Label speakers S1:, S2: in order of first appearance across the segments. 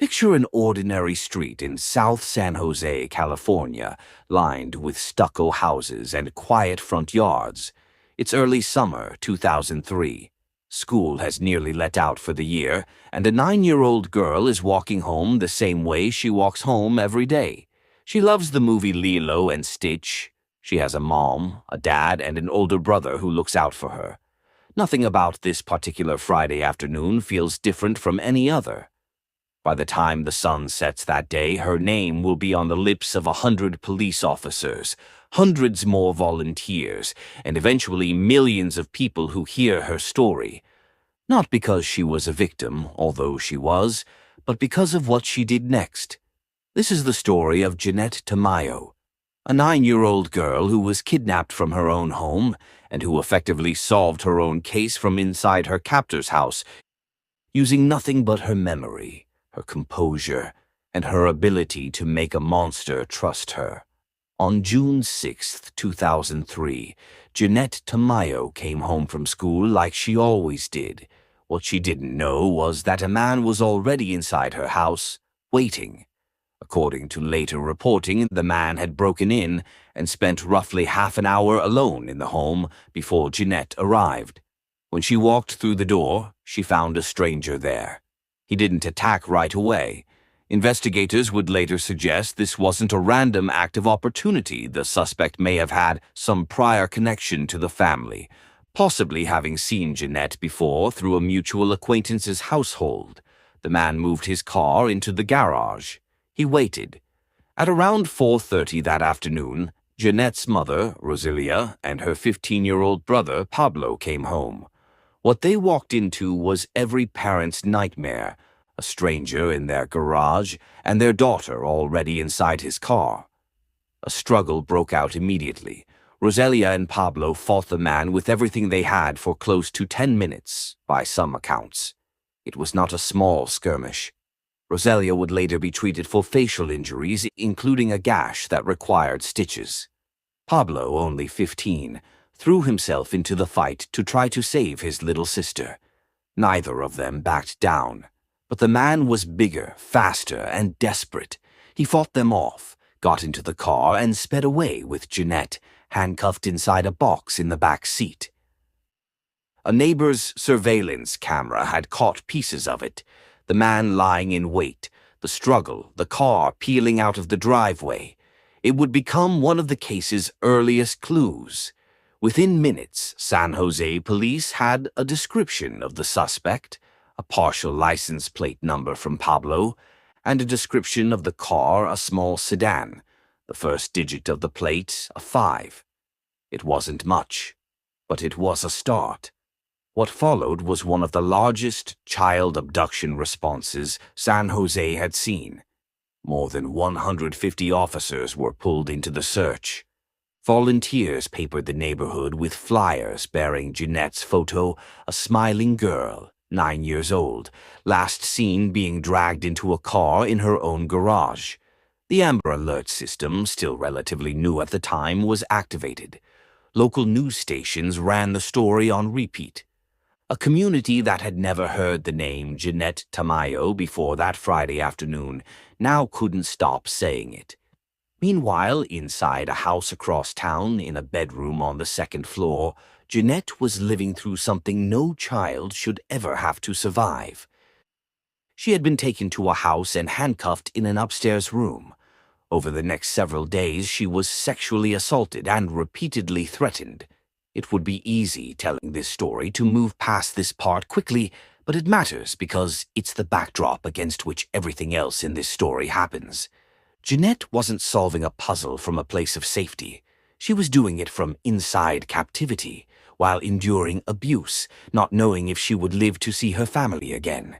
S1: Picture an ordinary street in South San Jose, California, lined with stucco houses and quiet front yards. It's early summer, 2003. School has nearly let out for the year, and a 9-year-old girl is walking home the same way she walks home every day. She loves the movie Lilo and Stitch. She has a mom, a dad, and an older brother who looks out for her. Nothing about this particular Friday afternoon feels different from any other. By the time the sun sets that day, her name will be on the lips of 100 police officers, hundreds more volunteers, and eventually millions of people who hear her story. Not because she was a victim, although she was, but because of what she did next. This is the story of Jeannette Tamayo, a 9-year-old girl who was kidnapped from her own home and who effectively solved her own case from inside her captor's house, using nothing but her memory, her composure, and her ability to make a monster trust her. On June 6, 2003, Jeannette Tamayo came home from school like she always did. What she didn't know was that a man was already inside her house, waiting. According to later reporting, the man had broken in and spent roughly half an hour alone in the home before Jeannette arrived. When she walked through the door, she found a stranger there. He didn't attack right away. Investigators would later suggest this wasn't a random act of opportunity. The suspect may have had some prior connection to the family, possibly having seen Jeannette before through a mutual acquaintance's household. The man moved his car into the garage. He waited. At around 4:30 that afternoon, Jeannette's mother, Rosalia, and her 15-year-old brother, Pablo, came home. What they walked into was every parent's nightmare: a stranger in their garage and their daughter already inside his car. A struggle broke out immediately. Rosalia and Pablo fought the man with everything they had for close to 10 minutes, by some accounts. It was not a small skirmish. Rosalia would later be treated for facial injuries, including a gash that required stitches. Pablo, only 15, threw himself into the fight to try to save his little sister. Neither of them backed down. But the man was bigger, faster, and desperate. He fought them off, got into the car, and sped away with Jeannette, handcuffed inside a box in the back seat. A neighbor's surveillance camera had caught pieces of it: the man lying in wait, the struggle, the car peeling out of the driveway. It would become one of the case's earliest clues. Within minutes, San Jose police had a description of the suspect, a partial license plate number from Pablo, and a description of the car, a small sedan, the first digit of the plate, a 5. It wasn't much, but it was a start. What followed was one of the largest child abduction responses San Jose had seen. More than 150 officers were pulled into the search. Volunteers papered the neighborhood with flyers bearing Jeannette's photo, a smiling girl, 9 years old, last seen being dragged into a car in her own garage. The Amber Alert system, still relatively new at the time, was activated. Local news stations ran the story on repeat. A community that had never heard the name Jeannette Tamayo before that Friday afternoon now couldn't stop saying it. Meanwhile, inside a house across town, in a bedroom on the 2nd floor, Jeannette was living through something no child should ever have to survive. She had been taken to a house and handcuffed in an upstairs room. Over the next several days, she was sexually assaulted and repeatedly threatened. It would be easy, telling this story, to move past this part quickly, but it matters because it's the backdrop against which everything else in this story happens. Jeannette wasn't solving a puzzle from a place of safety. She was doing it from inside captivity, while enduring abuse, not knowing if she would live to see her family again.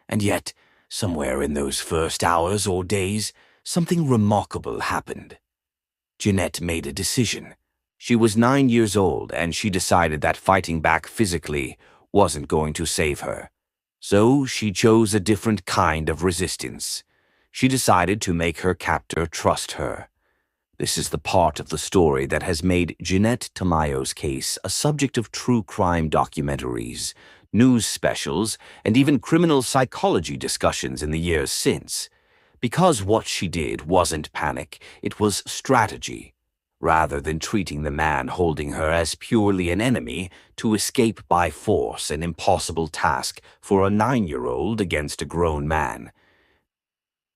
S1: And yet, somewhere in those first hours or days, something remarkable happened. Jeannette made a decision. She was 9 years old, and she decided that fighting back physically wasn't going to save her. So she chose a different kind of resistance. She decided to make her captor trust her. This is the part of the story that has made Jeannette Tamayo's case a subject of true crime documentaries, news specials, and even criminal psychology discussions in the years since. Because what she did wasn't panic, it was strategy. Rather than treating the man holding her as purely an enemy, to escape by force, an impossible task for a 9-year-old against a grown man.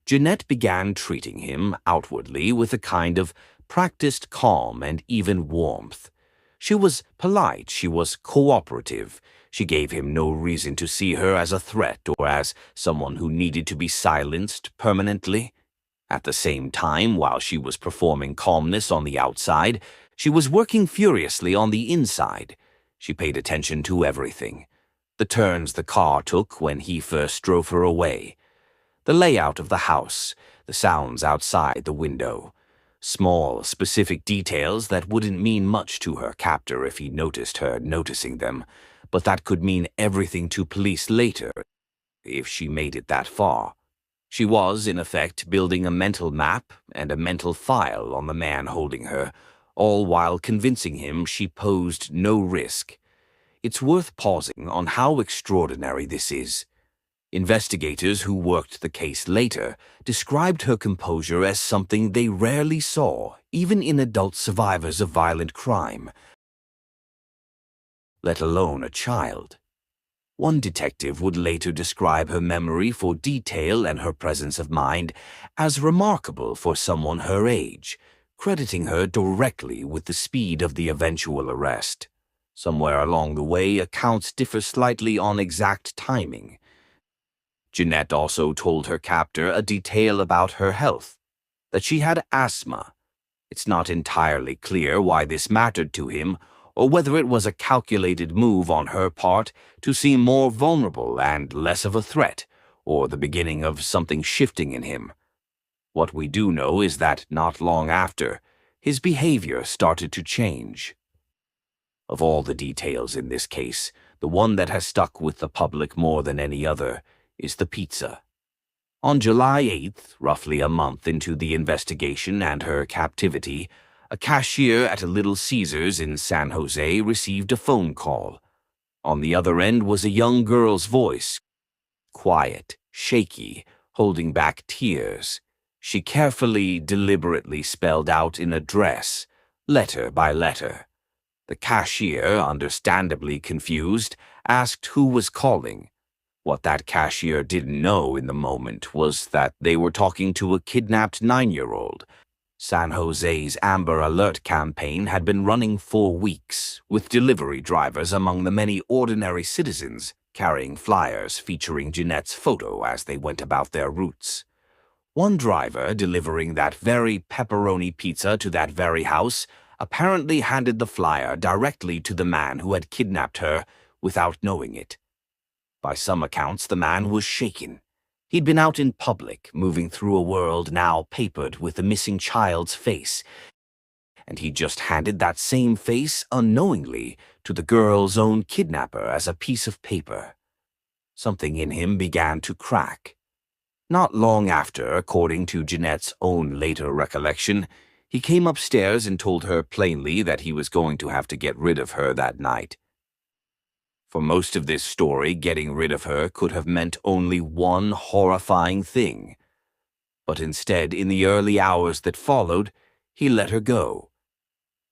S1: Jeannette began treating him, outwardly, with a kind of practiced calm and even warmth. She was polite, she was cooperative. She gave him no reason to see her as a threat or as someone who needed to be silenced permanently. At the same time, while she was performing calmness on the outside, she was working furiously on the inside. She paid attention to everything. The turns the car took when he first drove her away. The layout of the house, the sounds outside the window. Small, specific details that wouldn't mean much to her captor if he noticed her noticing them, but that could mean everything to police later, if she made it that far. She was, in effect, building a mental map and a mental file on the man holding her, all while convincing him she posed no risk. It's worth pausing on how extraordinary this is. Investigators who worked the case later described her composure as something they rarely saw, even in adult survivors of violent crime, let alone a child. One detective would later describe her memory for detail and her presence of mind as remarkable for someone her age, crediting her directly with the speed of the eventual arrest. Somewhere along the way, accounts differ slightly on exact timing. Jeannette also told her captor a detail about her health, that she had asthma. It's not entirely clear why this mattered to him, or whether it was a calculated move on her part to seem more vulnerable and less of a threat, or the beginning of something shifting in him. What we do know is that not long after, his behavior started to change. Of all the details in this case, the one that has stuck with the public more than any other is the pizza. On July 8th, roughly a month into the investigation and her captivity, a cashier at a Little Caesars in San Jose received a phone call. On the other end was a young girl's voice, quiet, shaky, holding back tears. She carefully, deliberately spelled out in address, letter by letter. The cashier, understandably confused, asked who was calling. What that cashier didn't know in the moment was that they were talking to a kidnapped 9-year-old. San Jose's Amber Alert campaign had been running for weeks, with delivery drivers among the many ordinary citizens carrying flyers featuring Jeannette's photo as they went about their routes. One driver, delivering that very pepperoni pizza to that very house, apparently handed the flyer directly to the man who had kidnapped her without knowing it. By some accounts, the man was shaken. He'd been out in public, moving through a world now papered with the missing child's face, and he just handed that same face unknowingly to the girl's own kidnapper as a piece of paper. Something in him began to crack. Not long after, according to Jeannette's own later recollection, he came upstairs and told her plainly that he was going to have to get rid of her that night. For most of this story, getting rid of her could have meant only one horrifying thing. But instead, in the early hours that followed, he let her go.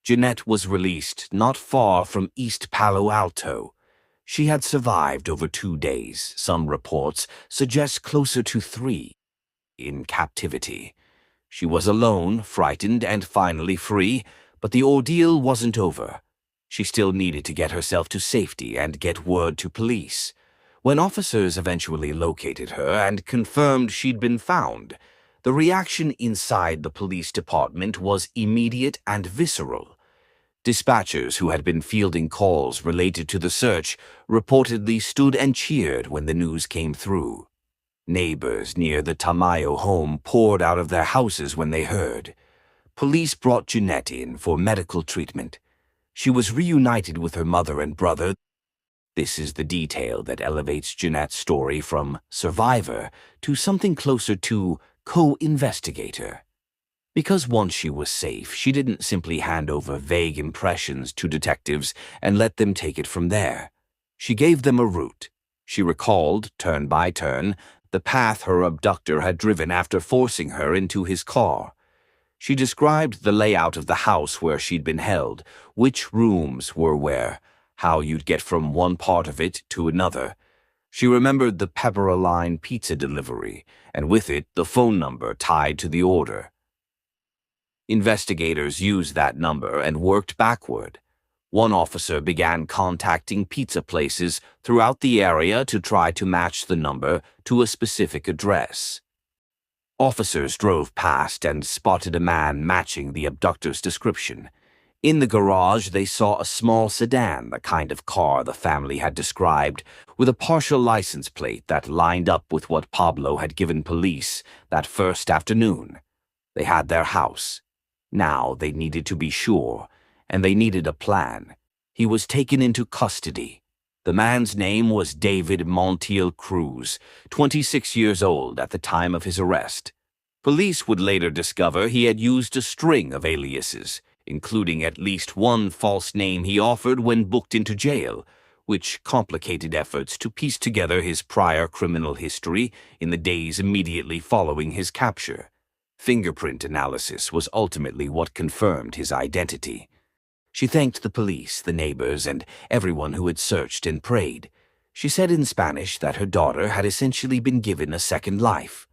S1: Jeannette was released not far from East Palo Alto. She had survived over 2 days, some reports suggest closer to 3, in captivity. She was alone, frightened, and finally free, but the ordeal wasn't over. She still needed to get herself to safety and get word to police. When officers eventually located her and confirmed she'd been found, the reaction inside the police department was immediate and visceral. Dispatchers who had been fielding calls related to the search reportedly stood and cheered when the news came through. Neighbors near the Tamayo home poured out of their houses when they heard. Police brought Jeannette in for medical treatment. She was reunited with her mother and brother. This is the detail that elevates Jeannette's story from survivor to something closer to co-investigator. Because once she was safe, she didn't simply hand over vague impressions to detectives and let them take it from there. She gave them a route. She recalled, turn by turn, the path her abductor had driven after forcing her into his car. She described the layout of the house where she'd been held, which rooms were where, how you'd get from one part of it to another. She remembered the pepper-a-line pizza delivery, and with it the phone number tied to the order. Investigators used that number and worked backward. One officer began contacting pizza places throughout the area to try to match the number to a specific address. Officers drove past and spotted a man matching the abductor's description. In the garage, they saw a small sedan, the kind of car the family had described, with a partial license plate that lined up with what Pablo had given police that first afternoon. They had their house. Now they needed to be sure, and they needed a plan. He was taken into custody. The man's name was David Montiel Cruz, 26 years old at the time of his arrest. Police would later discover he had used a string of aliases, including at least one false name he offered when booked into jail, which complicated efforts to piece together his prior criminal history in the days immediately following his capture. Fingerprint analysis was ultimately what confirmed his identity. She thanked the police, the neighbors, and everyone who had searched and prayed. She said in Spanish that her daughter had essentially been given a second life.